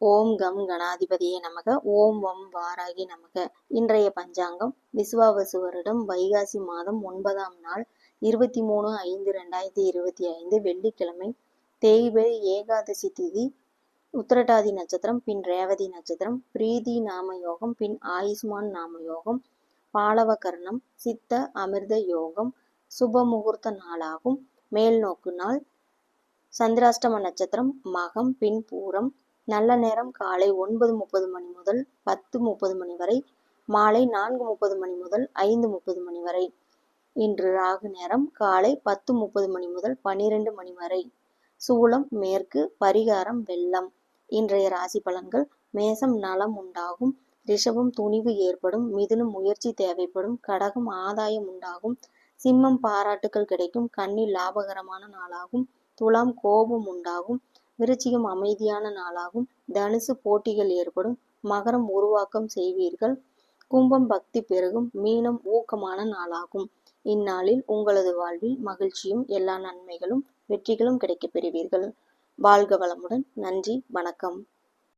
ஓம் come கணாதிபதியே நமக. ஓம் வம் வாராகி நமக. இன்றைய பஞ்சாங்கம் விசுவாவசு வருடம் வைகாசி மாதம் 9ஆம் நாள் 23/5/2025 வெள்ளிக்கிழமை. தேய்பிறை ஏகாதசி திதி. உத்திரட்டாதி நட்சத்திரம் பின் ரேவதி நட்சத்திரம். பிரீதி நாம யோகம் பின் ஆயுஷ்மான் நாம யோகம். பாலவ கர்ணம் சித்த அமிர்த யோகம். சுப முகூர்த்த நாளாகும். மேல் நோக்கு நாள். சந்திராஷ்டம நட்சத்திரம் மகம் பின் பூரம். நல்ல நேரம் காலை 9:30 மணி முதல் 10:30 மணி வரை. மாலை 4:30 மணி முதல் 5:30 மணி வரை. இன்று ராகு நேரம் காலை 10:30 மணி முதல் 12 மணி வரை. சூலம் மேற்கு. பரிகாரம் வெள்ளம். இன்றைய ராசி பலன்கள். மேசம் நலம் உண்டாகும். ரிஷபம் துணிவு ஏற்படும். மிதுனம் முயற்சி தேவைப்படும். கடகம் ஆதாயம் உண்டாகும். சிம்மம் பாராட்டுக்கள் கிடைக்கும். கன்னி லாபகரமான நாளாகும். துலாம் கோபம் உண்டாகும். விருச்சிகம் அமைதியான நாளாகும். தனுசு போட்டிகள் ஏற்படும். மகரம் உருவாக்கம் செய்வீர்கள். கும்பம் பக்தி பெருகும். மீனம் ஊக்கமான நாளாகும். இந்நாளில் உங்களது வாழ்வில் மகிழ்ச்சியும் எல்லா நன்மைகளும் வெற்றிகளும் கிடைக்கப் பெறுவீர்கள். வாழ்க வளமுடன். நன்றி, வணக்கம்.